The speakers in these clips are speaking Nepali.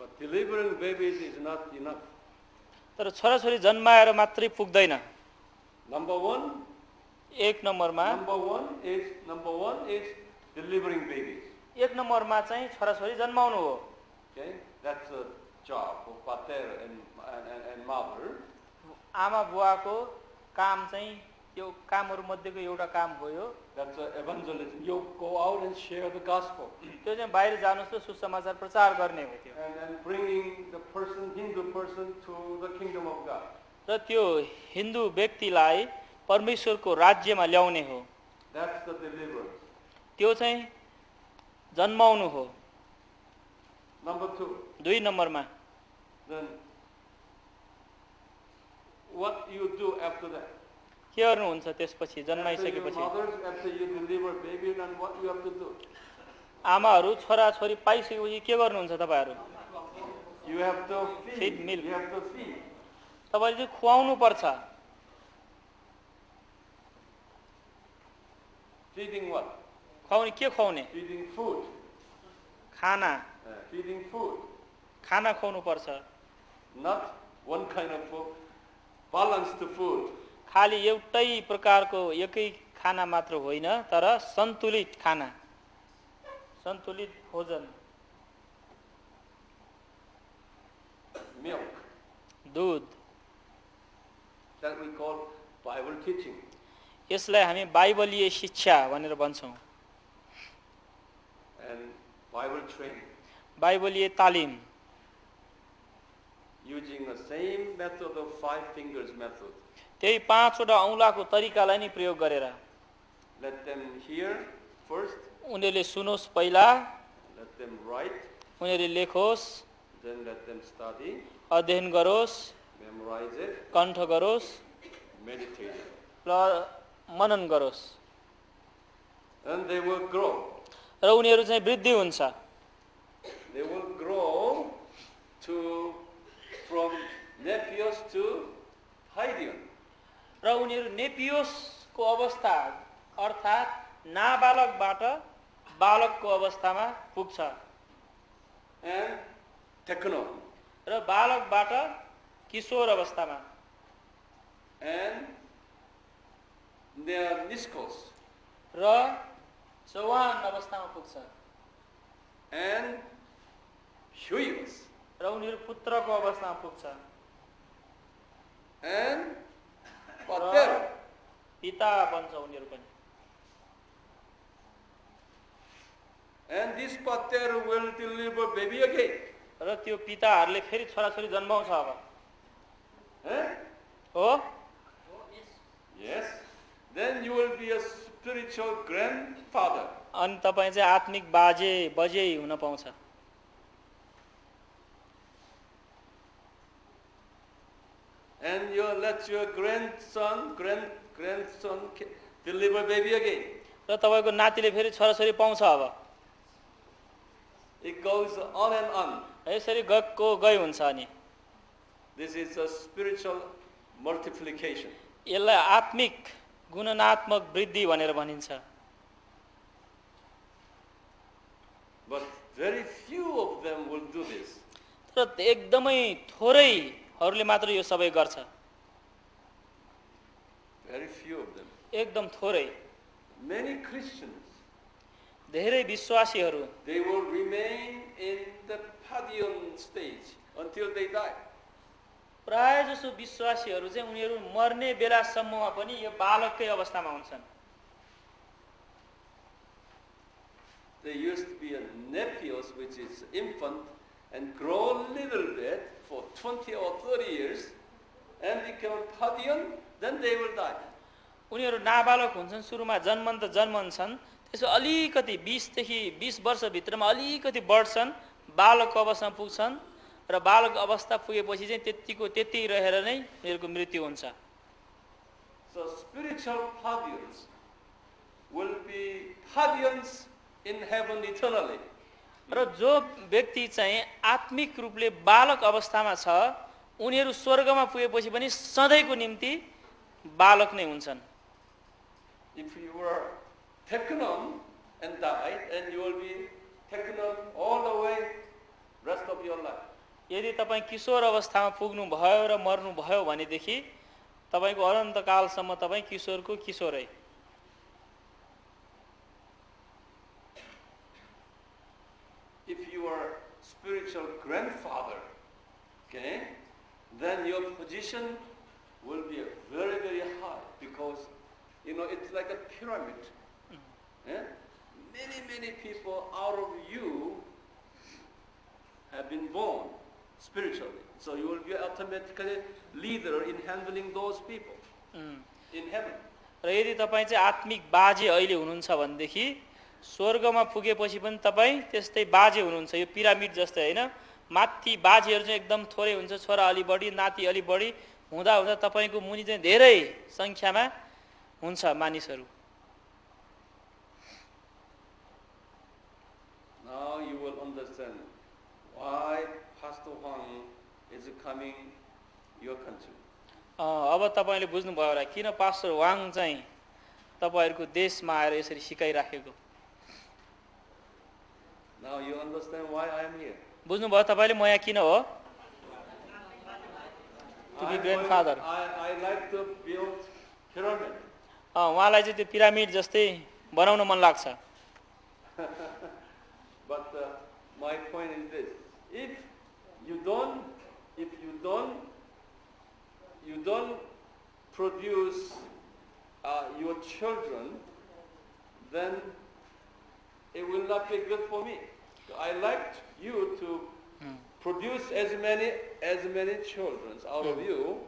But delivering babies is not enough. तर छोराछोरी जन्माएर मात्रै पुग्दैन। Number one एक नम्बरमा delivering babies. एक नम्बरमा चाहिँ छोराछोरी जन्माउनु हो। Okay, that's a job for pater and mother. आमा बुवाको काम चाहिँ त्यो कामहरु मध्येको एउटा काम हो यो। That's evangelism. You go out and share the gospel. त्यो चाहिँ बाहिर जानुस् र सुसमाचार प्रचार गर्ने हो त्यो। And bringing the Hindu person to the kingdom of God. र त्यो हिन्दू व्यक्तिलाई परमेश्वरको राज्यमा ल्याउने हो। That's the deliverance. त्यो चाहिँ जन्माउनु हो। Number 2. दुई नम्बरमा Then what you do after that? के गर्नुहुन्छ त्यसपछि जन्माइसकेपछि? After you deliver baby, then what you have to do? आमाहरु छोराछोरी पाइसकेपछि के गर्नुहुन्छ तपाईहरु? You have to feed milk. You have to feed. तपाईले चाहिँ खुवाउनु पर्छ। Feeding what? खुवाउने के खुवाउने? Feeding food. खाना। Feeding food. खाना खुवाउनु पर्छ। Not one kind of food. Balanced food. खाली एउटै प्रकारको एकै खाना मात्र होइन तर सन्तुलित खाना, सन्तुलित भोजन। Milk. दूध। That we call Bible teaching. यसलाई हामी बाइबलीय शिक्षा भनेर भन्छौं। And Bible training. बाइबलीय तालिम। Using the same method of 5 fingers method. त्यही 5 वटा औंलाको तरिकालाई नै प्रयोग गरेर। Let them hear first. उनीहरूले सुनोस् पहिला। Let them write. उनीहरूले लेखोस्। Then let them study. अध्ययन गरोस्। Memorize it. कण्ठ गरोस्। Meditate. र मनन गरोस्। And they will grow. र उनीहरू चाहिँ वृद्धि हुन्छ। They will grow from Nepios to Hydeon. र उनीहरू नेपियोसको अवस्था अर्थात नाबालकबाट बालकको अवस्थामा पुग्छ। And Teknon. र बालकबाट किशोर अवस्थामा। And they are Niskos. र जवान अवस्थामा पुग्छ। And Huyos. र उनीहरू पुत्रको अवस्थामा पुग्छ। And Pater. पिता बन्छ उनीहरू पनि। And this Pater will deliver baby again. र त्यो पिताहरूले फेरि छोराछोरी जन्माउँछ अब। हो? Yes. Then you will be a spiritual grandfather. अनि तपाई चाहिँ आत्मिक बाजे बजे हुन पाउँछ। And you let your grandson deliver baby again. र तपाईको नातिले फेरि छोराछोरी पाउँछ अब। It goes on and on. यसरी गएको गई हुन्छ अनि। This is a spiritual multiplication. यसलाई आत्मिक गुणनात्मक वृद्धि भनेर भनिन्छ। But very few of them will do this. तर एकदमै थोरैहरूले मात्र यो सबै गर्छ। Very few of them. एकदम थोरै। Many Christians, धेरै विश्वासीहरू they will remain in the Padion stage until they die. प्राय जसो विश्वासीहरू चाहिँ उनीहरू मर्ने बेलासम्ममा पनि यो बालककै अवस्थामा हुन्छन्। They used to be a nepios, which is infant, and grow a little bit for 20 or 30 years, and become Padion, then they will die. उनीहरू नाबालक हुन्छन्, सुरुमा जन्मन्छन्, त्यसो अलिकति 20 देखि 20 वर्ष भित्रमा अलिकति बढ्छन्, बालकको अवस्थामा पुग्छन् र बालक अवस्था पुगेपछि चाहिँ त्यति रहेर नै उनीहरूको मृत्यु हुन्छ। So spiritual Padions will be Padions in heaven eternally. र जो व्यक्ति चाहिँ आत्मिक रूपले बालक अवस्थामा छ, उनीहरू स्वर्गमा पुगेपछि पनि सधैँको निम्ति बालक नै हुन्छन्। If you were taken on and died, and you will be taken on all the way rest of your life. यदि तपाईँ किशोर अवस्थामा पुग्नु भयो र मर्नु भयो भनेदेखि तपाईको अनन्तकालसम्म तपाईँ किशोरको किशोरै। If you are spiritual grandfather, okay, then your position will be very, very high because, it's like a pyramid. Yeah? Many, many people out of you have been born spiritually. So you will be automatically leader in handling those people in heaven. र यदि तपाईँ चाहिँ आत्मिक बाजे अहिले हुनुहुन्छ भनेदेखि स्वर्गमा पुगेपछि पनि तपाईँ त्यस्तै बाजे हुनुहुन्छ। यो पिरामिड जस्तै होइन, माथि बाजेहरू चाहिँ एकदम थोरै हुन्छ, छोरा अलि बढी, नाति अलि बढी हुँदा हुँदा तपाईँको मुनि चाहिँ धेरै सङ्ख्यामा हुन्छ मानिसहरू। Now you will understand why Pastor Huang is coming your country. अब तपाईँले बुझ्नुभयो होला किन पास्टर वाङ चाहिँ तपाईँहरूको देशमा आएर यसरी सिकाइराखेको। Now you understand why I am here. बुझ्नुभयो तपाईँले म यहाँ किन हो? To be grandfather. I like to build pyramid. उहाँलाई चाहिँ त्यो पिरामिड जस्तै बनाउन मन लाग्छ। But my point is this: if you don't produce your children, then it will not be good for me. I like you to produce as many children out of you.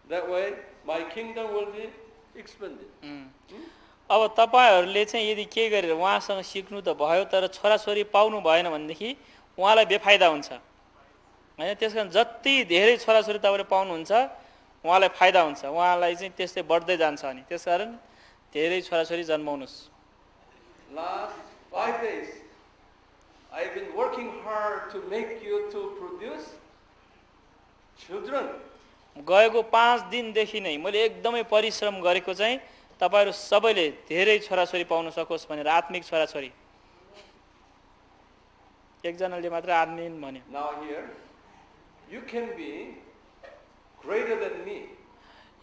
That way, my kingdom will be expanded. अब तपाईहरूले चाहिँ यदि के गरेर उहाँसँग सिक्नु त भयो तर छोराछोरी पाउनु भएन भनेदेखि उहाँलाई बेफाइदा हुन्छ हैन। त्यसकारण जति धेरै छोराछोरी तपाईले पाउनुहुन्छ उहाँलाई फाइदा हुन्छ, उहाँलाई चाहिँ त्यस्तै बढ्दै जान्छ। अनि त्यसकारण धेरै छोराछोरी जन्माउनुस्। Last 5 days I've been working hard to make you to produce children. गएको 5 दिनदेखि नै मैले एकदमै परिश्रम गरेको चाहिँ तपाईहरु सबैले धेरै छोराछोरी पाउन सकोस् भनेर, आत्मिक छोराछोरी। एकजनाले मात्र आत्मिक भन्यो। Now here you can be greater than me.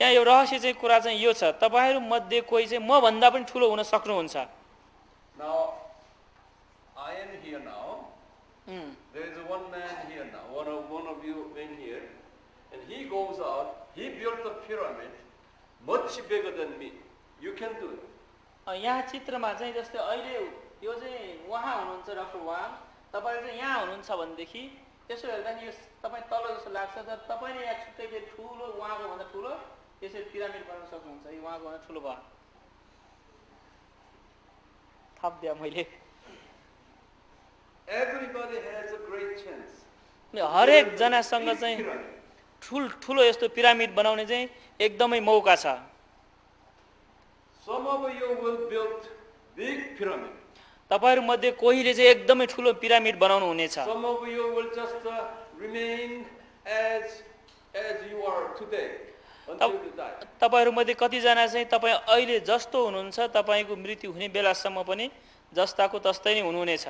यहाँ यो रहस्य चाहिँ कुरा चाहिँ यो छ, तपाईहरु मध्ये कोही चाहिँ म भन्दा पनि ठूलो हुन सक्नुहुन्छ। Now I am here now. There is one man here now. One of you in here, and he goes out. He built a pyramid much bigger than me. You can do it. यहाँ चित्रमा चाहिँ जस्तै अहिले यो चाहिँ उहाँ हुनुहुन्छ डाक्टर वाङ, तपाईहरु चाहिँ यहाँ हुनुहुन्छ भनेदेखि त्यसो हेर्दा नि यो तपाई तल जस्तो लाग्छ, तर तपाईले यहाँ छुट्टै फेरि ठूलो उहाँको भन्दा ठूलो यसरी पिरामिड बनाउन सक्नुहुन्छ। यो उहाँको भन्दा ठूलो भयो। थप दिया मैले। Everybody has a great chance. हरेक जनासँग चाहिँ ठूलो यस्तो पिरामिड बनाउने चाहिँ एकदमै मौका छ। Some of you will build big pyramid. तपाईहरु मध्ये कोहीले चाहिँ एकदमै ठूलो पिरामिड बनाउनु हुनेछ। Some of you will just remain as you are today until you die. तपाईहरु मध्ये कति जना चाहिँ तपाई अहिले जस्तो हुनुहुन्छ तपाईको मृत्यु हुने बेलासम्म पनि जस्ताको तस्तै नै हुनुहुनेछ।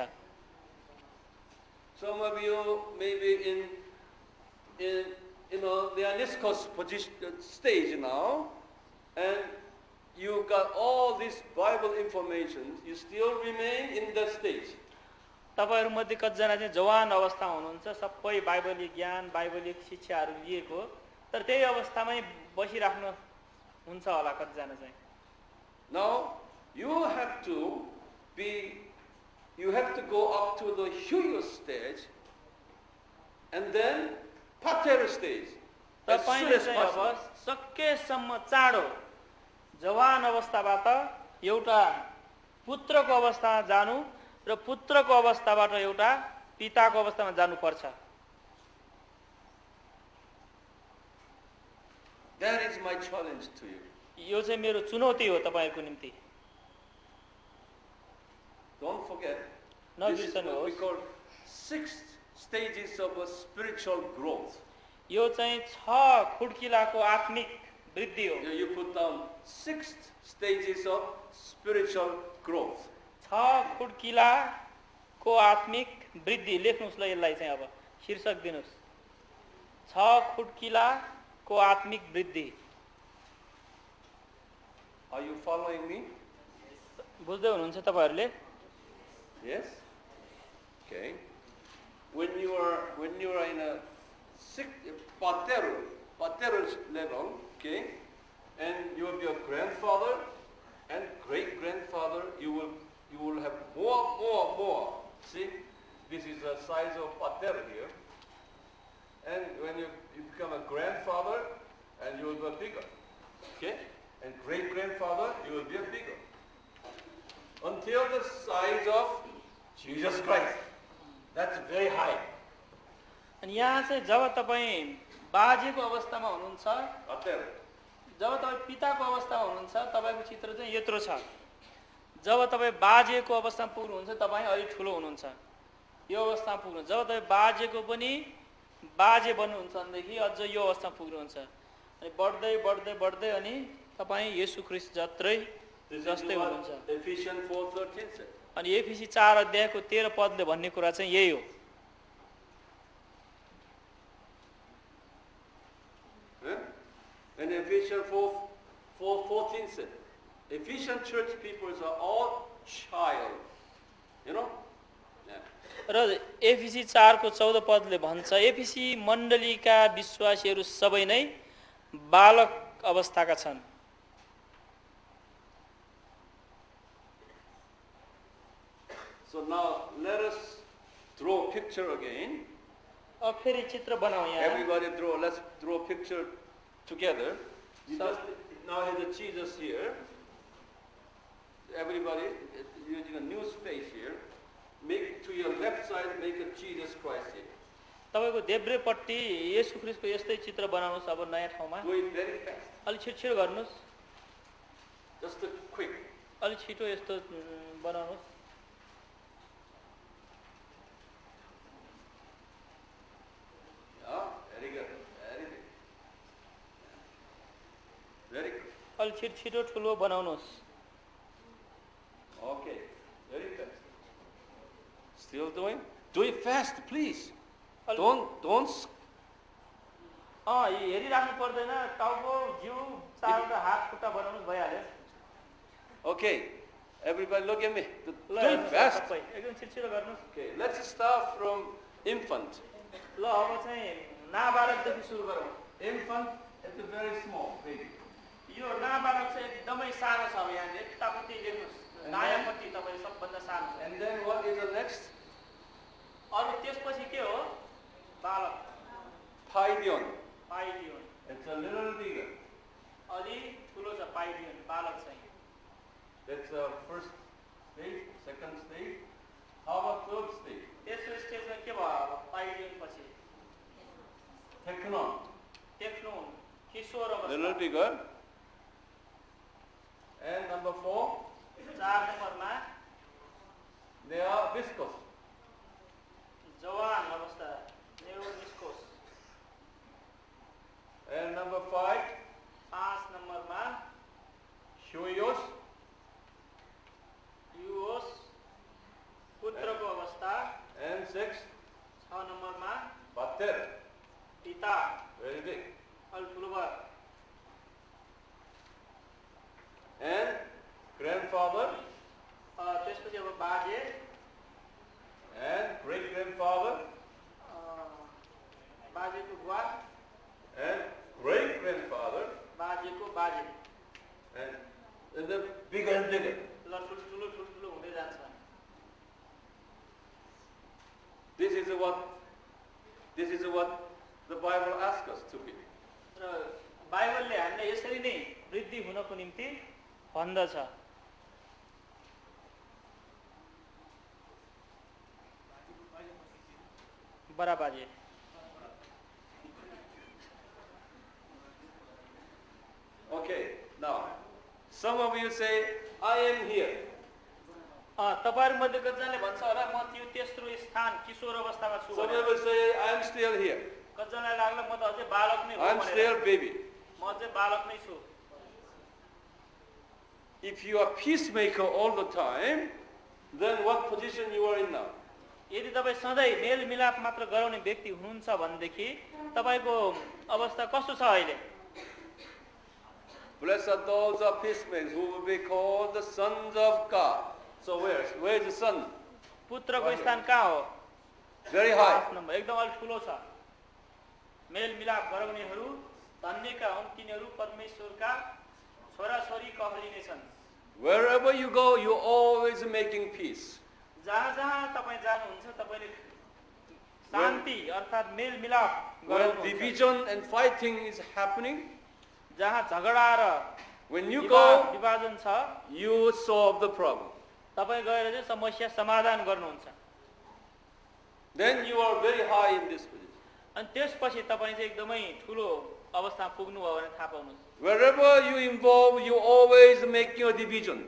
Some of you may be in the Aniscos position stage now, and you got all this Bible information. You still remain in that stage. तपाईहरु मध्ये कतिजना चाहिँ जवान अवस्थामा हुनुहुन्छ, सबै बाइबलीय ज्ञान बाइबलीय शिक्षाहरु लिएको, तर त्यही अवस्थामै बसिराख्नु हुन्छ होला कतिजना चाहिँ। Now you have to go up to the Huyo stage and then Pater stage. As soon तपाईले as चाहिँ possible. अब सकेसम्म चाँडो जवान अवस्थाबाट एउटा पुत्रको अवस्थामा जानु र पुत्रको अवस्थाबाट एउटा पिताको अवस्थामा जानु पर्छ। That is my challenge to you. यो चाहिँ मेरो चुनौती हो तपाईहरुको निम्ति। Don't forget. This This is what we call 6 stages of a spiritual growth. यो चाहिँ 6 खुड्किलाको आत्मिक वृद्धि हो। You put down 6 stages of spiritual growth. 6 खुड्किलाको आत्मिक वृद्धि लेख्नुस् ल, यसलाई चाहिँ अब शीर्षक दिनुस्। छ खुड्किलाको आत्मिक वृद्धि। Are you following me? बुझ्दै हुनुहुन्छ तपाईँहरूले? Yes? Okay. When you are in a patero level, okay, and you will be a grandfather and great grandfather, you will have more. See, this is the size of patero here, and when you become a grandfather, and you will be bigger, okay, and great grandfather, you will be a bigger, until the size of Jesus Christ. That's very high. अनि यहाँ चाहिँ जब तपाईँ बाजेको अवस्थामा हुनुहुन्छ, Patero. जब तपाईँ पिताको अवस्थामा हुनुहुन्छ, तपाईँको चित्र चाहिँ यत्रो छ। जब तपाईँ बाजेको अवस्थामा पुग्नुहुन्छ, तपाईँ अलि ठुलो हुनुहुन्छ। यो अवस्थामा पुग्नुहुन्छ। जब तपाईँ बाजेको पनि बाजे बन्नुहुन्छ भनेदेखि अझ यो अवस्थामा पुग्नुहुन्छ। अनि बढ्दै बढ्दै बढ्दै अनि तपाईँ येशू ख्रीष्ट जस्तै हुनुहुन्छ। Ephesians 4:13 says. अनि एफिसी 4 अध्यायको 13 पदले भन्ने कुरा चाहिँ यही हो। And Ephesians 4:14 said, Ephesian church people are all child. You know? Yeah. र एफिसी 4 को 14 पदले भन्छ एफिसी मण्डलीका विश्वासीहरू सबै नै बालक अवस्थाका छन्। So now let us draw a picture again. अब फेरि चित्र बनाऊ यहाँ। Everybody let's draw a picture together. Now has a Jesus here. Everybody using a new space here. Make to your left side, make a Jesus Christ here. तपाईको देब्रेपट्टि येशू ख्रीष्टको यस्तै चित्र बनाउनुस् अब नयाँ ठाउँमा। Do it very fast. अलि छिटो गर्नुस्। Just a quick. अलि छिटो यस्तो बनाउनुस्। Yeah, very good. Very good. Very good. अलि छिटो ठुलो बनाउनुस्। Okay, very fast. Still doing? Do it fast, please. Don't. हेरिराख्नु पर्दैन, टाउको जिउ चारवटा हात खुट्टा बनाउनुस् भइहाल्यो। Okay, everybody look at me. Do ल it fast. एकदम छिटो गर्नुस्। Okay, let's start from infant. ल अब चाहिँ नाबालकदेखि सुरु गरौँ। Infant is a very small baby. यो नाबालक चाहिँ एकदमै सानो छ। अब यहाँ यतापट्टि लेख्नुस्, दायाँपट्टि तपाईँ सबभन्दा सानो छ। And then what is the next? अरु त्यसपछि के हो? बालक। Paidion. पाइडियन। It's a little bigger. अलि ठुलो छ पाइडियन बालक चाहिँ। That's the first stage, second stage. How about third stage? तेस्रो स्टेजमा के भयो अब पाइडियन पछि? Teknon. टेक्नोन, किशोर अवस्था। Little bigger. And number 4, 4 नम्बरमा they are viscous. जवान अवस्था, नेरोनिस्कोस। And number 5, 5 नम्बरमा Shoyos. युओस, पुत्रको अवस्था। And 6, 6 नम्बरमा Pater. पिता, Very big. अलि ठुलो भयो। And grandfather त्यसपछि अब बाजे and great grandfather बाजेको बुवा and great grandfather बाजेको बाजे and the bigger and bigger. ल ठुलो हुँदै जान्छ। This is what the Bible asks us to be. र बाइबलले हामीलाई यसरी नै वृद्धि हुनको निम्ति भन्दछ। बडा बाजे। Okay, now some of you say, I am here. तपाईहरु मध्ये कतिजनाले भन्छ होला म त्यो तेस्रो स्थान किशोर अवस्थामा छु Some भनेर। of you say, I am still here. कतिजनालाई लाग्ला म त अझै बालक नै हो I am भनेर। still baby. म अझै बालक नै छु। If you are peacemaker all the time, then what position you are in now? यदि तपाईँ सधैँ मेलमिलाप मात्र गराउने व्यक्ति हुनुहुन्छ भनेदेखि तपाईको अवस्था कस्तो छ अहिले? Blessed are those of peacemakers who will be called the sons of God. So where is the son? पुत्रको स्थान कहाँ हो? Very high. 8 नम्बर एकदम अलि ठुलो छ। मेलमिलाप गराउनेहरू धन्यका हुन्, तिनीहरू परमेश्वरका छोराछोरी कहलिने छन्। Wherever you go, you're always making peace. जहाँ जहाँ तपाईँ जानुहुन्छ तपाईले शान्ति अर्थात् मेलमिलाप When गराउनुहुन्छ। division and fighting is happening, जहाँ झगडा र when you go, विभाजन छ, you solve the problem. तपाईँ गएर चाहिँ समस्या समाधान गर्नुहुन्छ। Then you are very high in this position. अनि त्यसपछि तपाईँ चाहिँ एकदमै ठुलो अवस्थामा पुग्नुभयो भने थाहा पाउनुहोस्। Wherever you involve, you always making a division.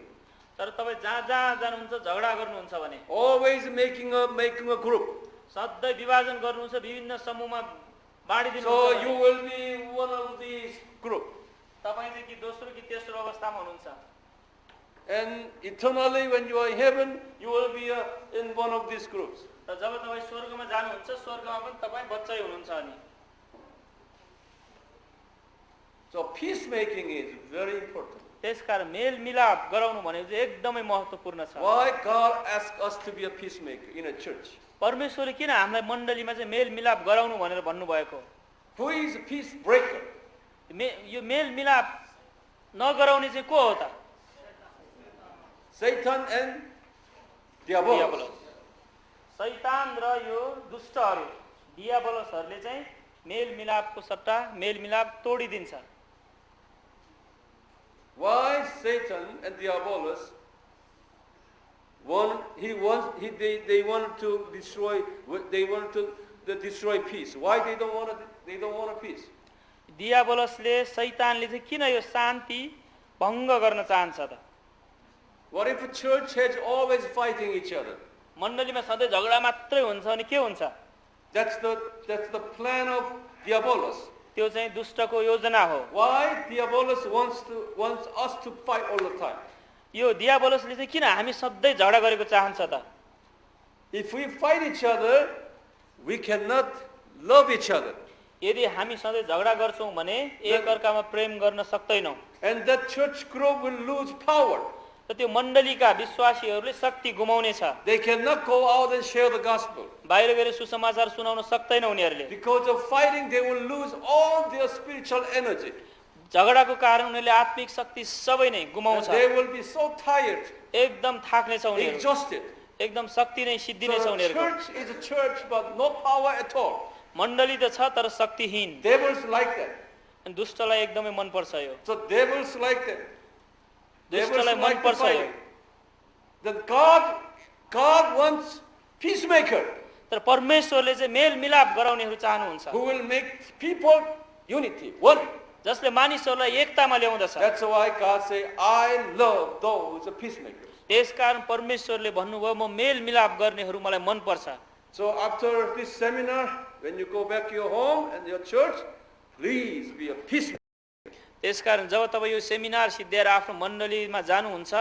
तर तपाईँ जहाँ जहाँ जानुहुन्छ झगडा गर्नुहुन्छ भने, Always making a group. सधैँ विभाजन गर्नुहुन्छ, विभिन्न समूहमा बाँडिदिनुहुन्छ So भने you will be one of these group. तपाईँ चाहिँ कि दोस्रो कि तेस्रो अवस्थामा हुनुहुन्छ। And eternally when you are in heaven, you will be in one of these groups. र जब तपाईँ स्वर्गमा जानुहुन्छ, स्वर्गमा पनि तपाईँ बच्चै हुनुहुन्छ। अनि So peacemaking is very important. त्यसकारण मेलमिलाप गराउनु भनेको चाहिँ एकदमै महत्त्वपूर्ण छ। Why God asked us to be a peacemaker in a church? परमेश्वरले किन हामीलाई मण्डलीमा चाहिँ मेलमिलाप गराउनु भनेर भन्नुभएको? Who is a peace breaker? यो मेलमिलाप नगराउने चाहिँ को हो त? Satan and diabolos. शैतान र यो दुष्टहरू डियाबोलसहरूले चाहिँ मेलमिलापको सट्टा मेलमिलाप तोडिदिन्छ। Why Satan and diabolos they wanted to destroy peace. Why they don't want a peace? डियाबोलसले शैतानले चाहिँ किन यो शान्ति भङ्ग गर्न चाहन्छ त? What if a church has always fighting each other? मण्डलीमा सधैँ झगडा मात्रै हुन्छ अनि के हुन्छ? That's the plan of diabolos. त्यो चाहिँ दुष्टको योजना हो। Why diabolos wants us to fight all the time? यो डियाबोलसले चाहिँ किन हामी सधैँ झगडा गरेको चाहन्छ त? If we fight each other, we cannot love each other. यदि हामी सधैँ झगडा गर्छौँ भने एकअर्कामा प्रेम गर्न सक्दैनौँ। And that church group will lose power. र त्यो मण्डलीका विश्वासीहरूले शक्ति गुमाउने छ। They cannot go out and share the gospel. बाहिर गएर सुसमाचार सुनाउन सक्दैन उनीहरूले। Because of fighting, they will lose all their spiritual energy. झगडाको कारण उनीहरूले आत्मिक शक्ति सबै नै And गुमाउँछ। they will be so tired, एकदम थाक्ने छ उनीहरू। exhausted. एकदम शक्ति नै सिद्धिने छ So the उनीहरूको। church is a church, but no power at all. मण्डली त छ तर शक्तिहीन। Devils like that. अनि दुष्टलाई एकदमै मन पर्छ यो। So devils like that. Devils दुष्टलाई मन like the पर्छ यो। fighting. Then God wants peacemaker तर परमेश्वरले चाहिँ मेलमिलाप गराउनेहरू चाहनुहुन्छ, who will make people unity, one. जसले मानिसहरूलाई एकतामा ल्याउँदछ। That's why God say, I love those peacemakers. त्यसकारण परमेश्वरले भन्नुभयो म मेलमिलाप गर्नेहरू मलाई मन पर्छ। So after this seminar, when you go back to your home and your church, please be a peacemaker. त्यसकारण जब तपाईँ यो सेमिनार सिद्ध्याएर आफ्नो मण्डलीमा जानुहुन्छ,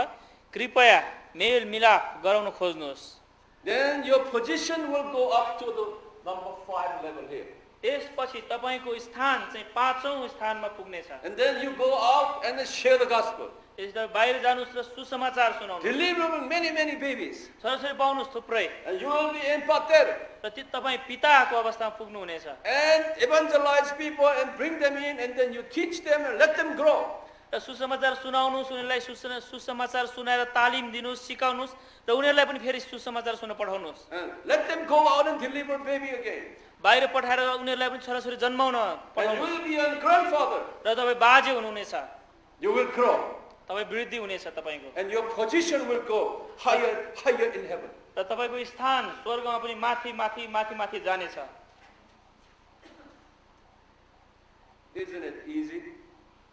कृपया मेलमिलाप गराउन खोज्नुहोस्। Then your position will go up to the number 5 level here. त्यसपछि तपाईँको स्थान चाहिँ 5औं स्थानमा पुग्नेछ। And then you go out and share the gospel. त्यसबाट बाहिर जानुहोस् र सुसमाचार सुनाउनुहोस्। Delivering many babies. छोराछोरी पाउनुहोस् थुप्रै। And you will be empathetic. र तपाईँ पिताको अवस्थामा पुग्नुहुनेछ। And evangelize people and bring them in, and then you teach them and let them grow. र सुसमाचार सुनाउनुहोस्, उनीहरूलाई सुसमाचार सुनाएर तालिम दिनुहोस्, सिकाउनुहोस् र उनीहरूलाई पनि फेरि सुसमाचार सुन्न पठाउनुहोस्। And let them go out and deliver baby again. बाहिर पठाएर उनीहरूलाई पनि छोराछोरी जन्माउन And you पठाउनुहोस्। will be a grandfather. र तपाईँ बाजे हुनुहुनेछ, You will grow. तपाईँ वृद्धि हुनेछ तपाईँको। And your position will go higher in heaven. र तपाईँको स्थान स्वर्गमा पनि माथि जानेछ। Isn't it easy?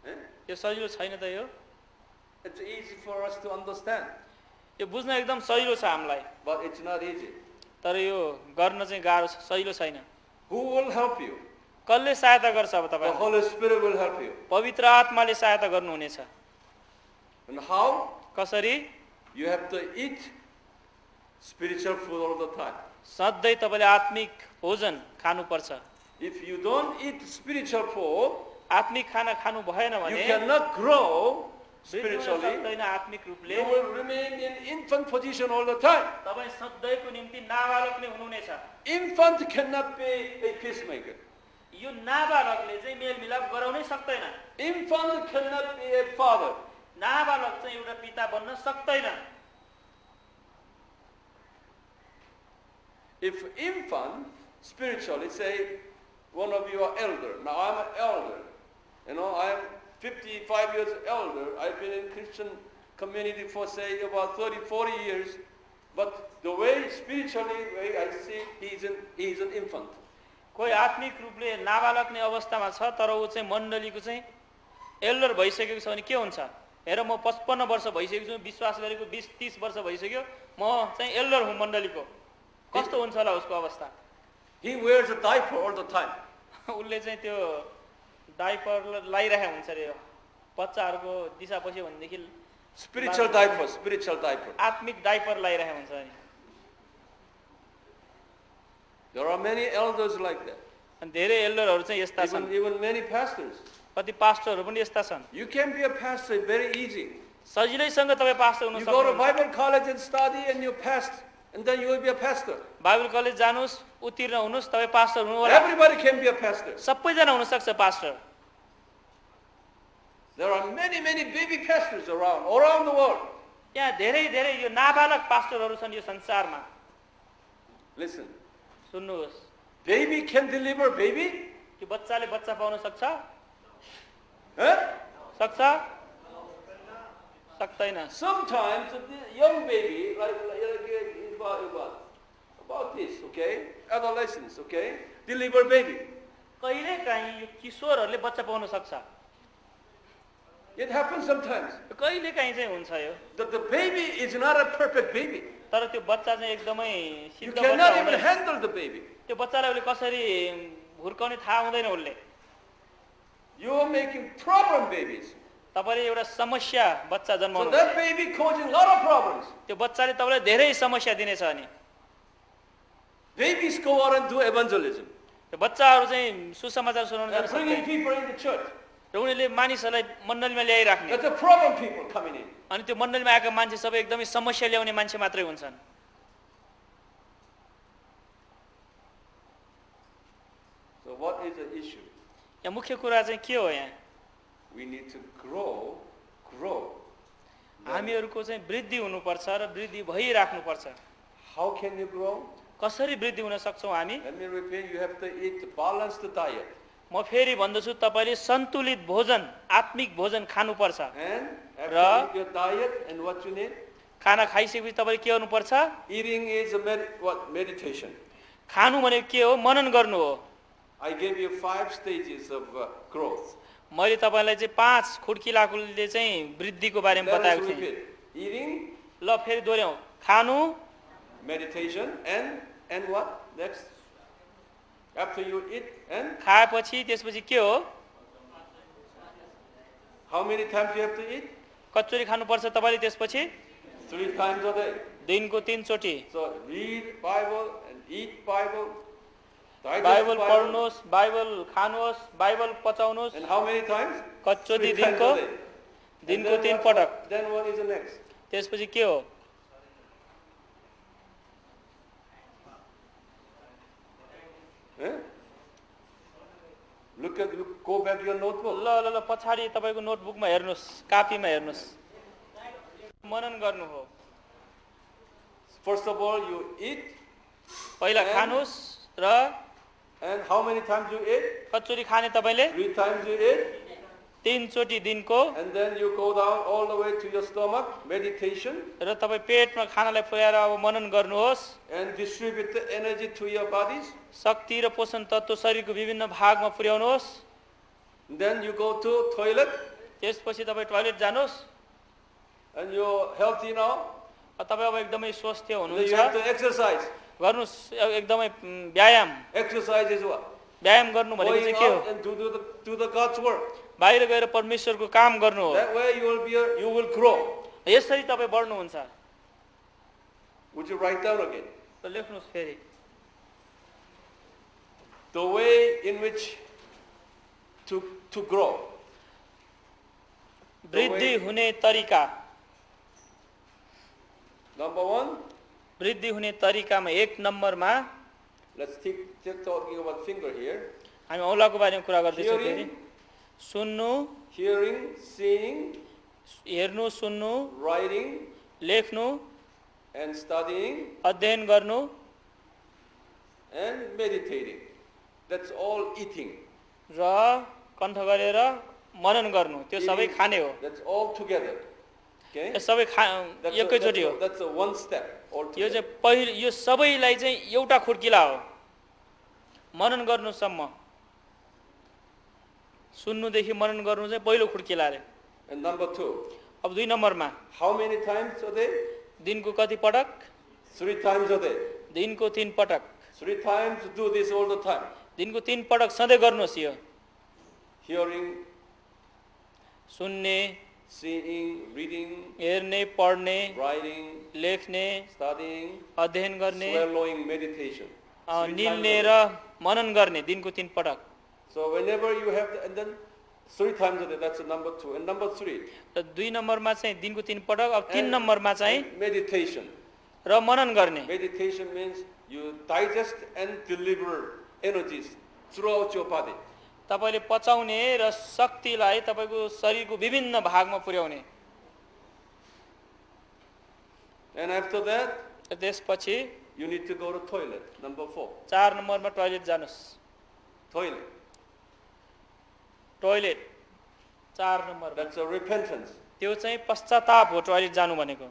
Eh? यो सजिलो छैन त यो? It's easy for us to understand, यो बुझ्न एकदम सजिलो छ हामीलाई, but it's not easy. तर यो गर्न चाहिँ गाह्रो छ, सजिलो छैन। Who will help you? कसले सहायता गर्छ अब The तपाईँ? Holy Spirit will help you. पवित्र आत्माले सहायता गर्नुहुनेछ। And how? कसरी? You have to eat spiritual food all the time. सधैँ तपाईँले आत्मिक भोजन खानुपर्छ। If you don't eat spiritual food, आत्मिक खाना खानु भएन you भने cannot grow वृद्धि हुन spiritually. सक्दैन आत्मिक रूपले। You will remain in infant position all the time. तपाईँ सधैँको निम्ति नाबालक नै हुनुहुनेछ। Infant cannot be a peacemaker. यो नाबालकले चाहिँ मेलमिलाप गराउनै सक्दैन। Infant cannot be a father. नाबालक चाहिँ एउटा पिता बन्न सक्दैन। If infant spiritually, say one of you are elder. Now I'm an elder. I am 55 years elder. I've been in Christian community for say about 30, 40 years. But the way spiritually way I see, he is an infant. कोही आत्मिक रूपले नाबालक नै अवस्थामा छ तर ऊ चाहिँ मण्डलीको चाहिँ एल्डर भइसकेको छ भने के हुन्छ? हेर म 55 वर्ष भइसकेको छु, विश्वास गरेको 20-30 वर्ष भइसक्यो, म चाहिँ एल्डर हुँ मण्डलीको। कस्तो हुन्छ होला उसको अवस्था? He wears a diaper all the time. उसले चाहिँ त्यो डाइपर लगाइरहेको हुन्छ रे। बच्चाहरूको दिशा पछि भनेदेखि Spiritual diaper. आत्मिक डाइपर लगाइरहेको हुन्छ नि। There are many elders like that. अनि धेरै एल्डरहरू चाहिँ यस्ता छन्। Even many pastors. कति पास्टरहरू पनि यस्ता छन्। You can be a pastor very easy. सजिलैसँग तपाईँ पास्टर हुन You go to सक्नुहुन्छ। Bible college and study and you pass, and then you will be a pastor. Bible college जानुस्, उत्तीर्ण हुनुस्, तपाईँ पास्टर हुनु होला। Everybody can be a pastor. सबैजना हुन सक्छ pastor. There are many baby pastors around the world. यहाँ धेरै यो नाबालक पास्टरहरू छन् यो संसारमा। Listen, सुन्नुहोस्, baby can deliver baby? त्यो बच्चाले बच्चा पाउन सक्छ? Huh? सक्छ? सक्दैन। Sometimes the young baby, like about this, okay, adolescents, okay, deliver baby. कहिलेकाहीँ यो किशोरहरूले बच्चा पाउन सक्छ। It happens sometimes. कहिलेकाहीँ चाहिँ हुन्छ यो। That the baby is not a perfect baby. तर त्यो बच्चा चाहिँ एकदमै You सिद्ध cannot बच्चा even हुँदैन। handle the baby. त्यो बच्चालाई उसले कसरी हुर्काउने थाहा हुँदैन उसले। You are making problem babies. तपाईले एउटा समस्या बच्चा So जन्माउनु that baby causing a lot of problems. त्यो बच्चाले तपाईलाई धेरै समस्या दिनेछ अनि। Babies go out and do evangelism. त्यो बच्चाहरू चाहिँ सुसमाचार सुनाउन जान And bringing सक्दैन। people in the church. र उनीहरूले मानिसहरूलाई मण्डलीमा ल्याइराख्ने। That's a problem people coming in. अनि त्यो मण्डलीमा आएका मान्छे सबै एकदमै समस्या ल्याउने मान्छे मात्रै हुन्छन्। So what is the issue? यहाँ मुख्य कुरा चाहिँ के हो यहाँ? We need to grow. हामीहरूको चाहिँ वृद्धि हुनुपर्छ र वृद्धि भइराख्नुपर्छ। How can you grow? कसरी वृद्धि हुन सक्छौँ हामी? Let me repeat, you have to eat a balanced diet. म फेरि भन्दछु तपाईले सन्तुलित भोजन, आत्मिक भोजन खानुपर्छ। And after you eat your diet and what you need? खाना खाइसकेपछि तपाईले के गर्नुपर्छ? Eating is a meditation. खानु भनेको के हो? मनन गर्नु हो। I gave you 5 stages of growth. मैले तपाईलाई चाहिँ 5 खुड्किलाकुलले चाहिँ वृद्धिको बारेमा Let us बताएको थिएँ। repeat. Eating, ल फेरि दोहोऱ्याउँ। खानु, meditation, and what? Next. After you eat and खाएपछि त्यसपछि के हो? how many times you have to eat? कचौरी खानुपर्छ तपाईले त्यसपछि? 3 times a day. दिनको 3 चोटी। So read Bible and eat Bible. Digest Bible Bible. पढ्नुहोस्, बाइबल खानुहोस्, बाइबल पचाउनुहोस्। And how many times? कचौरी 3 times दिनको a day. And दिनको 3 पटक। then what is the next? त्यसपछि के हो? Huh? Go back to your notebook. ल पछाडी तपाईको नोटबुकमा हेर्नुस्, कापीमा हेर्नुस्। मनन गर्नु हो। First of all, you eat. पहिला And- खानुहोस् र And how many times you eat? कचौरी खाने तपाईले 3 times you eat. 3 चोटी दिनको। And then you go down all the way to your stomach, meditation, र तपाईँ पेटमा खानालाई पुर्याएर अब मनन गर्नुहोस्। and distribute the energy to your bodies. शक्ति र पोषण तत्त्व शरीरको विभिन्न भागमा पुर्याउनुहोस्। Then you go to toilet, त्यसपछि तपाईँ टोयलेट जानुहोस्। and you're healthy now. तपाईँ अब एकदमै स्वस्थ Then हुनुहुन्छ। you have to exercise. गर्नुहोस् एकदमै व्यायाम। Exercise is what? व्यायाम गर्नु भनेको Going चाहिँ के हो? out and do the God's work. बाहिर गएर परमेश्वरको काम गर्नु हो। That way you will grow. यसरी तपाईँ बढ्नुहुन्छ। Would you write down again? त लेख्नुहोस् फेरि। the way in which to grow. वृद्धि हुने तरिका. Number one, वृद्धि हुने तरिकामा एक नम्बरमा let's take talking about finger here. हामी औँलाको बारेमा कुरा गर्दैछौँ. फेरि सुन्नु, Hearing, seeing, हेर्नु, सुन्नु, writing, लेख्नु, and studying, अध्ययन गर्नु, and meditating. That's all eating. र कण्ठ गरेर मनन गर्नु, त्यो सबै खाने हो. That's all together. Okay? यो सबै एकैचोटि हो. That's a one step यो altogether. चाहिँ पहिलो, यो सबैलाई चाहिँ एउटा खुड्किला हो. मनन गर्नुसम्म, सुन्नुदेखि मनन गर्नु चाहिँ पहिलो खुड्किला अरे. And number two, अब 2 नम्बरमा how many times a day? दिनको कति पटक? 3 times a day. दिनको 3 पटक. 3 times do this all the time. दिनको 3 पटक सधैँ गर्नुहोस्. यो Hearing, सुन्ने, seeing, reading, हेर्ने, पढ्ने, writing, लेख्ने, studying, अध्ययन गर्ने, swallowing, meditation. 3 times निल्ने a र day. मनन गर्ने दिनको 3 पटक. So whenever you have, and then 3 times a day, that's number 2. And number 3, र 2 नम्बरमा चाहिँ दिनको 3 पटक. अब 3 नम्बरमा चाहिँ meditation. र मनन गर्ने. Meditation means you digest and deliver energies throughout your body. तपाईले पचाउने र शक्तिलाई तपाईको शरीरको विभिन्न भागमा पुर्याउने. And after that, त्यसपछि you need to go to toilet. Number 4. 4 नम्बरमा टोयलेट जानुस्. Toilet. टोयलेट 4 नम्बरमा. That's a repentance. त्यो चाहिँ पश्चाताप हो. टोयलेट जानु भनेको.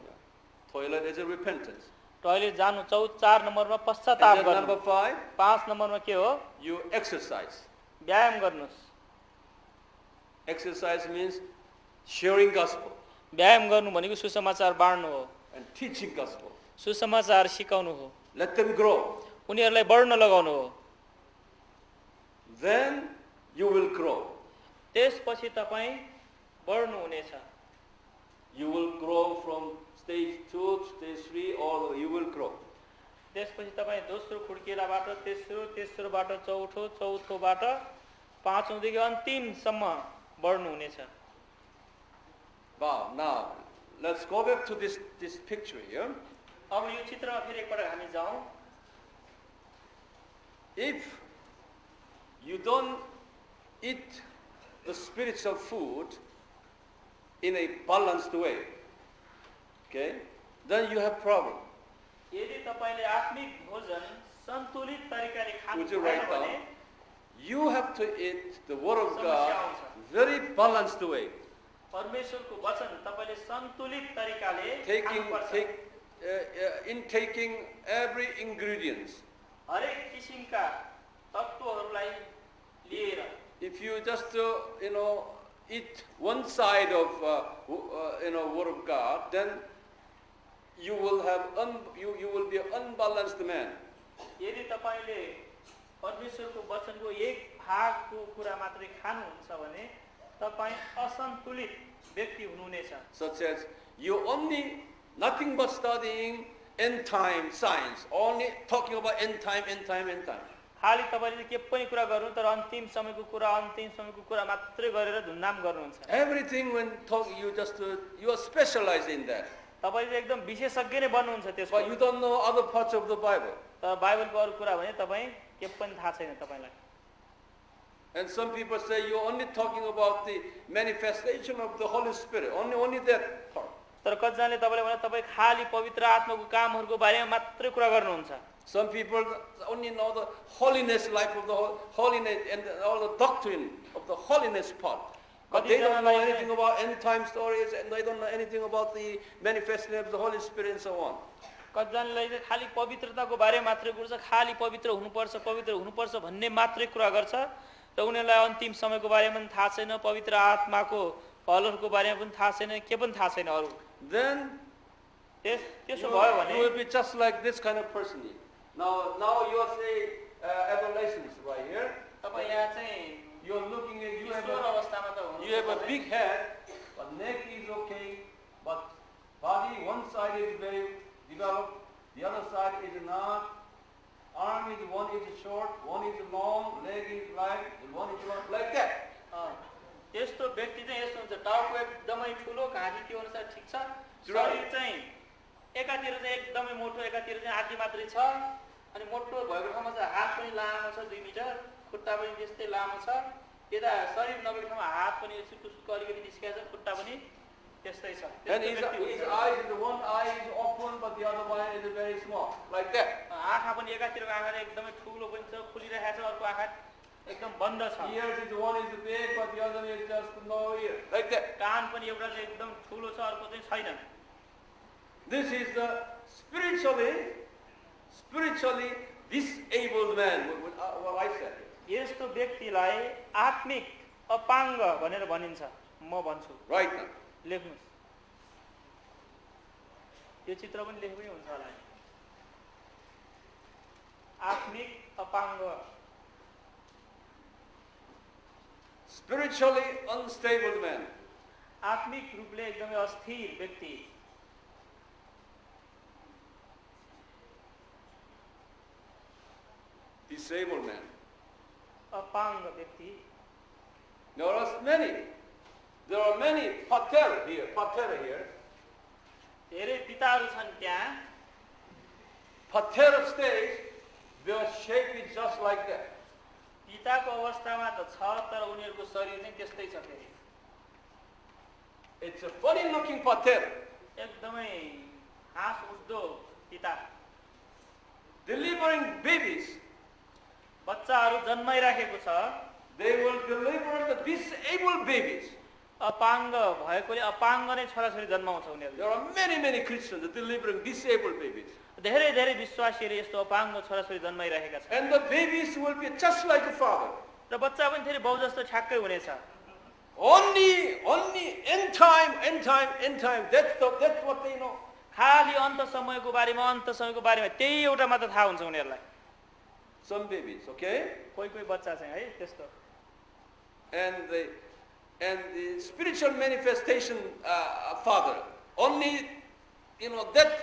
Toilet is a repentance. Toilet जानु 4 नम्बरमा And पश्चाताप then गर्नु. number 5, 5 नम्बरमा के हो? you exercise. व्यायाम गर्नुस्. Exercise means sharing gospel व्यायाम गर्नु भनेको सुसमाचार बाँड्नु हो. and teaching gospel. सुसमाचार सिकाउनु हो. Let them grow. उनीहरूलाई बढ्न लगाउनु हो. Then you will grow. त्यसपछि तपाईं बढ्नु हुनेछ. You will grow from stage 2 to stage 3, or you will grow. त्यसपछि तपाईं दोस्रो खुड्किलाबाट तेस्रोबाट चौथोबाट पाँचौंदेखि अन्तिमसम्म बढ्नु हुनेछ. Wow. Now let's go back to this picture here. अब यो चित्रमा फेरि एकपटक हामी जाउँ. If you don't eat the spiritual food in a balanced way, okay, then you have problem. यदि तपाईले आत्मिक भोजन सन्तुलित तरिकाले खानु Would you भएन write भने down? You have to eat the word of समस्या God आउँछ. very balanced way. परमेश्वरको वचन तपाईले सन्तुलित तरिकाले खानुपर्छ. Intaking every ingredients. हरेक किसिमका तत्त्वहरूलाई लिएर. If you just eat one side of word of God, then you will have you will be an unbalanced man. यदि तपाईले परमेश्वरको वचनको एक भागको कुरा मात्रै खानुहुन्छ भने तपाई असन्तुलित व्यक्ति हुनुहुनेछ. Such as you only nothing but studying end time science, only talking about end time. खाली तपाईले के पनि कुरा गर्नु तर अन्तिम समयको कुरा मात्रै गरेर धुमधाम गर्नुहुन्छ. Everything when talk you are specialized in that. तपाईले एकदम विशेषज्ञ नै बन्नुहुन्छ त्यसको. But you don't know other parts of the Bible. तर बाइबलको अरु कुरा भने तपाई के पनि थाहा छैन तपाईलाई. And some people say you're only talking about the manifestation of the Holy Spirit, only that part. तर कतिजनाले तपाईले भने तपाई खाली पवित्र आत्माको कामहरुको बारेमा मात्रै कुरा गर्नुहुन्छ. Some people only know the holiness life of the holiness and all the doctrine of the holiness part. But they don't know anything about end time stories, and they don't know anything about the manifestation of the Holy Spirit and so on. कतिजनाले चाहिँ खाली पवित्रताको बारेमा मात्रै गर्छ, खाली पवित्र हुनुपर्छ भन्ने मात्रै कुरा गर्छ र उनीहरुलाई अन्तिम समयको बारेमा पनि थाहा छैन, पवित्र आत्माको फलहरुको बारेमा पनि थाहा छैन, के पनि थाहा छैन अरु. Then त्यसो भयो भने you will be just like this kind of person. Now you are saying Revelations right here. तपाई यहाँ चाहिँ You are looking at you ईश्वर अवस्थामा त हुनुहुन्छ. You have a big head, but neck is okay, but body one side is very developed, the other side is not. Arm is one is short, one is long, leg is light, and one is long, like that. यस्तो व्यक्ति चाहिँ यस्तो हुन्छ, टाउको एकदमै ठुलो, घाँटी त्यो अनुसार ठिक छ, Right. शरीर चाहिँ एकातिर चाहिँ एकदमै मोटो, एकातिर चाहिँ आधी मात्रै छ, अनि मोटो भएको ठाउँमा चाहिँ हात पनि लामो छ 2 मिटर, खुट्टा पनि त्यस्तै लामो छ, यता शरीर नभएको ठाउँमा हात पनि सुटुसुटु अलिकति निस्केको छ, खुट्टा पनि त्यस्तै छ। And his eyes, the one eye is open, but the other one is very small, like that. आँखा पनि एकातिरको आँखा चाहिँ एकदमै ठुलो पनि छ, खुलिरहेको छ, अर्को आँखा एकदम बन्द छ। Ears is one is big, but the other is just no ear, like that. कान पनि एउटा चाहिँ एकदम ठुलो छ, अर्को चाहिँ छैन। This is the spiritually disabled man, what I said. यस्तो व्यक्तिलाई आत्मिक अपाङ्ग भनेर भनिन्छ। म भन्छु, Right now. लेख्नुस्, यो चित्र पनि लेख्नै हुन्छ होला। आत्मिक अपाङ्ग, Spiritually unstable man. आत्मिक रूपले एकदमै अस्थिर व्यक्ति, Disabled man. अपाङ्ग व्यक्ति। There are many patera here. धेरै पिताहरू छन् त्यहाँ। Patera stage, their shape is just like that. पिताको अवस्थामा त छ, तर उनीहरूको शरीर चाहिँ त्यस्तै छ फेरि। It's a funny looking patera. एकदमै हाँस उठ्दो पिता। Delivering babies, बच्चाहरू जन्माइराखेको छ, they will deliver the disabled babies. अपाङ्ग भएकोले अपाङ्ग नै छोराछोरी जन्माउँछ उनीहरूले। There are many Christians delivering disabled babies. धेरै धेरै विश्वासीहरूले यस्तो अपाङ्ग छोराछोरी जन्माइरहेका छन्, And the babies will be just like the father. र बच्चा पनि फेरि बाउ जस्तो ठ्याक्कै हुनेछ। Only end time. That's what they know. खालि अन्त समयको बारेमा त्यही एउटा मात्र थाहा हुन्छ उनीहरूलाई। Some babies, okay? कोही कोही बच्चा चाहिँ है त्यस्तो। And the spiritual manifestation father, only that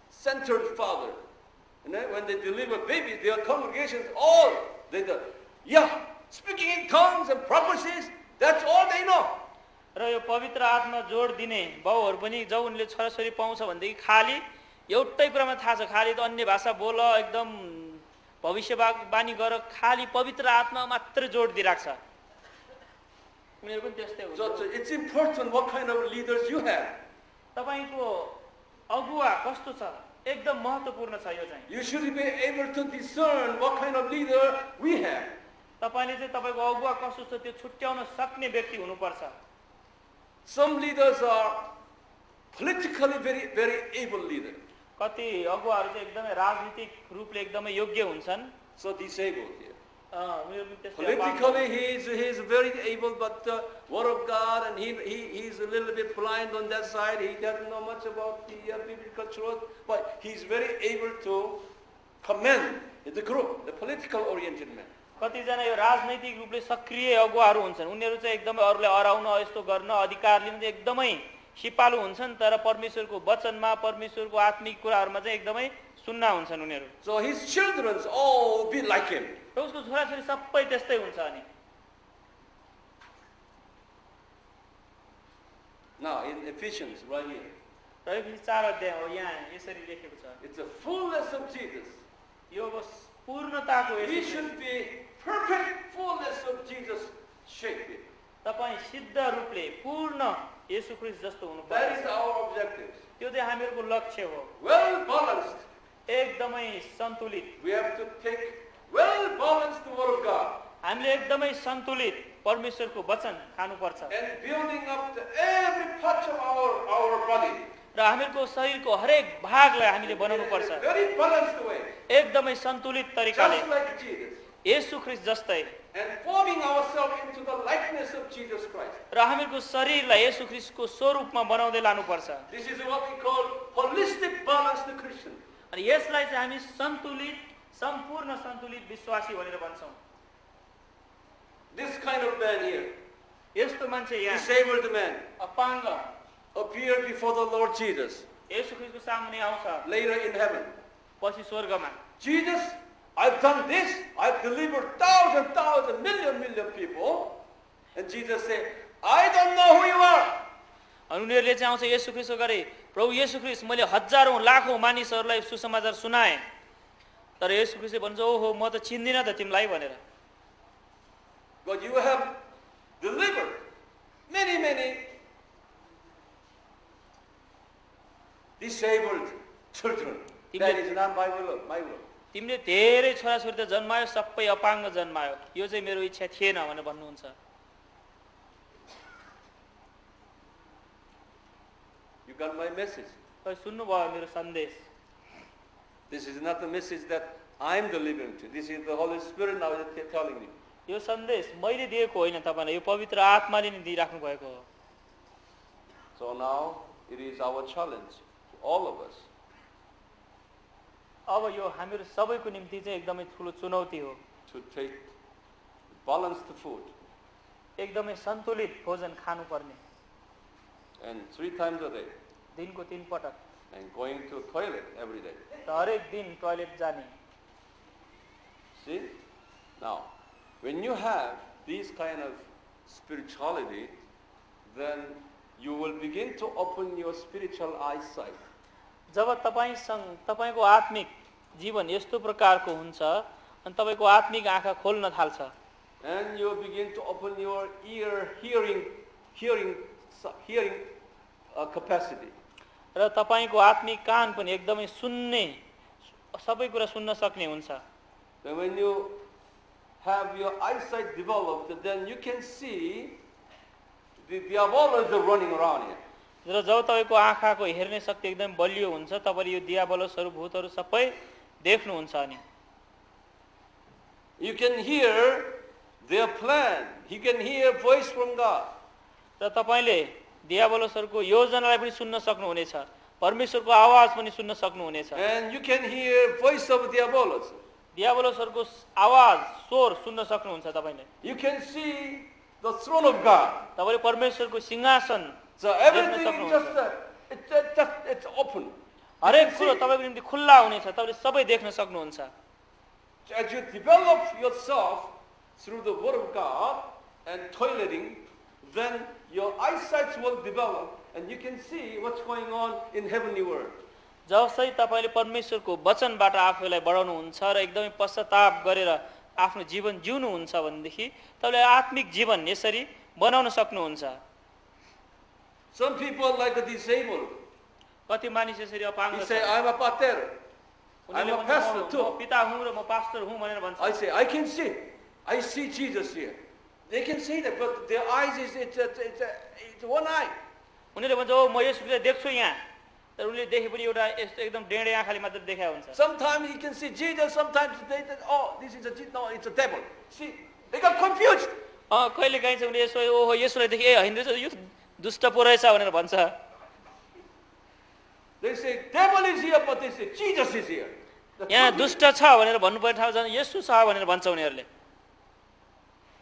centered father. When they deliver babies, their congregations all speaking in tongues and prophecies. That's all they know. र यो पवित्र आत्मा जोड दिने बाउहरू पनि जब उनले छोराछोरी पाउँछ भनेदेखि खालि एउटै कुरामा थाहा छ, खालि त अन्य भाषा बोल, एकदम भविष्यवाणी गर, खालि पवित्र आत्मा मात्र जोड दिइराख्छ। उनीहरू पनि त्यस्तै हुन्छ। So it's important what kind of leaders you have. तपाईको अगुवा कस्तो छ, एकदम महत्त्वपूर्ण छ यो चाहिँ। You should be able to discern what kind of leader we have. तपाईले चाहिँ तपाईको अगुवा कस्तो छ त्यो छुट्याउन सक्ने व्यक्ति हुनुपर्छ। Some leaders are politically very able leaders. कति अगुवाहरू चाहिँ एकदमै राजनीतिक रूपले एकदमै योग्य हुन्छन्। So disabled here. उनीहरू पनि त्यस्तै Politically he is very able, but the word of God, and he's a little bit blind on that side. He doesn't know much about the biblical truth, but he's very able to command the group, the political oriented man. कतिजना यो राजनैतिक रूपले सक्रिय अगुवाहरू हुन्छन्, उनीहरू चाहिँ एकदमै अरूलाई हराउन, यस्तो गर्न, अधिकार लिन चाहिँ एकदमै सिपालु हुन्छन्, तर परमेश्वरको वचनमा, परमेश्वरको आत्मिक कुराहरूमा चाहिँ एकदमै सुन्ना हुन्छन् उनीहरू। So his children all be like him. र उसको छोराछोरी सबै त्यस्तै हुन्छ। अनि Now in Ephesians right here, र यो 4 अध्याय हो, यहाँ यसरी लेखेको छ, it's a fullness of Jesus. यो पूर्णताको We यसरी should be perfect fullness of Jesus shape. तपाई सिद्ध रूपले पूर्ण येशू ख्रीष्ट जस्तो हुनुपर्छ। That is our objective. त्यो चाहिँ हामीहरूको लक्ष्य हो। Well balanced. एकदमै सन्तुलित। We have to take well balanced the word of God. हामीले एकदमै सन्तुलित परमेश्वरको वचन खानुपर्छ। And building up every part of our body. र हामीहरूको शरीरको हरेक भागलाई हामीले बनाउनु पर्छ Very balanced way. एकदमै सन्तुलित तरिकाले, Just like Jesus. येशू ख्रीष्ट जस्तै। And forming ourselves into the likeness of Jesus Christ. र हामीहरूको शरीरलाई येशू ख्रीष्टको स्वरूपमा बनाउँदै लानुपर्छ। This is what we call holistic balanced Christian. अनि यसलाई चाहिँ हामी सन्तुलित, सम्पूर्ण सन्तुलित विश्वासी भनेर भन्छौँ। This kind of man here, यस्तो मान्छे यहाँ disabled man, अपाङ्ग appeared before the Lord Jesus येशू ख्रीष्टको सामुन्ने आउँछ, later in heaven. पछि स्वर्गमा Jesus, I've done this, I've delivered thousands, million people. And Jesus said, I don't know who you are. अनि उनीहरूले चाहिँ आउँछ येशू ख्रीष्टको गरे प्रभु येशू ख्रीष्ट मैले हजारौं लाखौं मानिसहरूलाई सुसमाचार सुनाएँ तर येशू ख्रीष्टले भन्छ ओहो म त चिन्दिनँ त तिमीलाई भनेर Because you have delivered many disabled children. That is not my will. तिमीले धेरै छोराछोरी त जन्मायो सबै अपाङ्ग जन्मायो यो चाहिँ मेरो इच्छा थिएन भनेर भन्नुहुन्छ You got my message. सुन्नुभयो मेरो सन्देश This is not the message that I am delivering to you. This is the Holy Spirit now telling you. यो सन्देश मैले दिएको होइन तपाईलाई यो पवित्र आत्माले नै दिइराख्नु भएको हो So now it is our challenge to all of us. अब यो हाम्रो सबैको निम्ति चाहिँ एकदमै ठुलो चुनौती हो To take balanced food एकदमै सन्तुलित भोजन खानुपर्ने and 3 times a day दिनको 3 पटक and going to toilet every day. र हरेक दिन टोयलेट जाने See? Now, when you have this kind of spirituality, then you will begin to open your spiritual eyesight. जब तपाईको आत्मिक जीवन यस्तो प्रकारको हुन्छ अनि तपाईको आत्मिक आँखा खोल्न थाल्छ And you begin to open your hearing capacity. र तपाईको आत्मिक कान पनि एकदमै सुन्ने सबै कुरा सुन्न सक्ने हुन्छ Then when you have your eyesight developed, then you can see the diabolos are running around here. र जब तपाईको आँखाको हेर्ने शक्ति एकदम बलियो हुन्छ तपाईले यो दियाबलसहरु भूतहरु सबै देख्नुहुन्छ अनि You can hear their plan. You can hear voice from God. र तपाईले दियाबलसहरुको योजनालाई पनि सुन्न सक्नुहुनेछ परमेश्वरको आवाज पनि सुन्न सक्नुहुनेछ And you can hear voice of diabolos. दियाबलसहरुको आवाज स्वर सुन्न सक्नुहुन्छ तपाईले You can see the throne of God. तपाईले परमेश्वरको सिंहासन So everything is it's open. हरेक कुरा तपाईको निम्ति खुल्ला हुनेछ तपाईले सबै देख्न सक्नुहुन्छ As you develop yourself through the word of God and toileting, then your eyesight will develop and you can see what's going on in heavenly world. जसै तपाईले परमेश्वरको वचनबाट आफूलाई बढाउनुहुन्छ र एकदमै पश्चाताप गरेर आफ्नो जीवन जिउनुहुन्छ भनेदेखि तपाईले आत्मिक जीवन यसरी बनाउन सक्नुहुन्छ Some people like the disabled. कति मानिस यसरी अपाङ्ग He छन् say, I'm a pater. I'm उनीहरूले a भन्छ, pastor म too. पिता हुँ र म पास्टर हुँ भनेर भन्छ I say, I can see. I see Jesus here. They can see that, but their eyes it's one eye. उनीहरूले भन्छ ओ म यसलाई देख्छु यहाँ तर उनीले देखे पनि एउटा यस्तो एकदम डेढे आँखाले मात्र देखाएको हुन्छ Sometimes you can see Jesus, sometimes they oh, this is no, it's a devil. See, they got confused. कहिले काहीँ चाहिँ उनीले यसो ओहो यसोलाई देखे ए होइन रहेछ यो दुष्ट पो रहेछ भनेर भन्छ They say, devil is here, but they say, Jesus is here. यहाँ दुष्ट छ भनेर भन्नुपर्ने ठाउँ जान यसो छ भनेर भन्छ उनीहरूले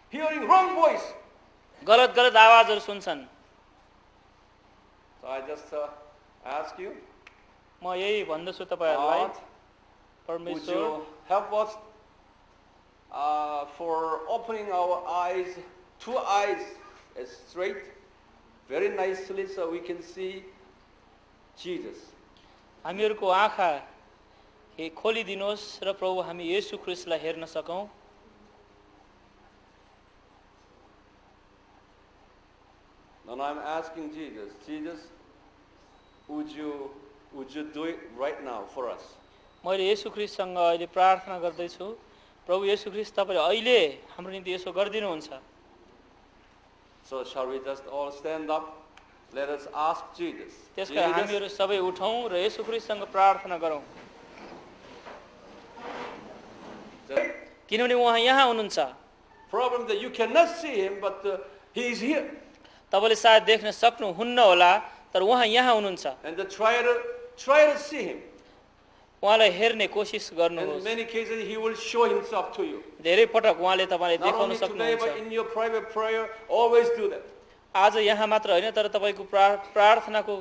Hearing wrong voice. गलत गलत आवाजहरू सुन्छन् So I just ask you, म यही भन्दछु तपाईहरुलाई Lord, would परमेश्वर you help us for opening our eyes, 2 eyes straight, very nicely, so we can see Jesus. हामीहरुको आँखा खोलिदिनुहोस् र प्रभु हामी येशू ख्रीष्टलाई हेर्न सकौं And I'm asking Jesus, Jesus, would you do it right now for us? मैले येशू ख्रीष्टसँग अहिले प्रार्थना गर्दै छु प्रभु येशू ख्रीष्ट तपाईले अहिले हाम्रो निम्ति यसो गर्दिनुहुन्छ So shall we just all stand up? Let us ask Jesus. त्यसकारण हामीहरु सबै उठौं र येशू ख्रीष्टसँग प्रार्थना गरौं किनभने उहाँ यहाँ हुनुहुन्छ Problem that you cannot see him, but he is here. तपाईले सायद देख्न सक्नुहुन्न होला तर उहाँ यहाँ हुनुहुन्छ And try to see him. उहाँलाई हेर्ने कोसिस In गर्नुहोस् many cases, he will show himself to you. धेरै पटक उहाँले तपाईलाई Not देखाउन only today, but सक्नुहुन्छ in your private prayer, always do that. आज यहाँ मात्र हैन तर तपाईको प्रार्थनाको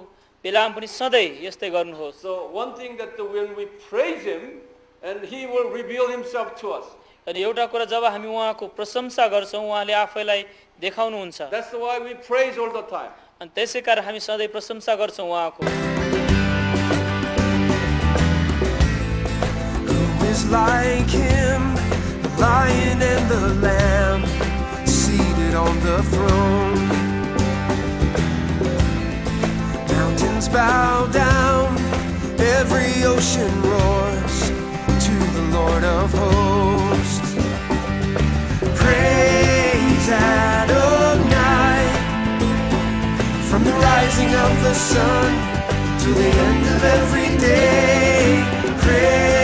बिलाम पनि सधैँ यस्तै गर्नुहोस्। So one thing that when we praise Him, and He will reveal Himself to us. अनि एउटा कुरा जब हामी उहाँको प्रशंसा गर्छौँ उहाँले आफैलाई देखाउनुहुन्छ। That's why we praise all the time. अनि त्यसै कारण हामी सधैँ प्रशंसा गर्छौँ उहाँको। Who is like Him, the Lion and the Lamb, seated on the throne? Mountains bow down, every ocean roars to the Lord of hosts. Praise Adonai, from the rising of the sun to the end of every day. Praise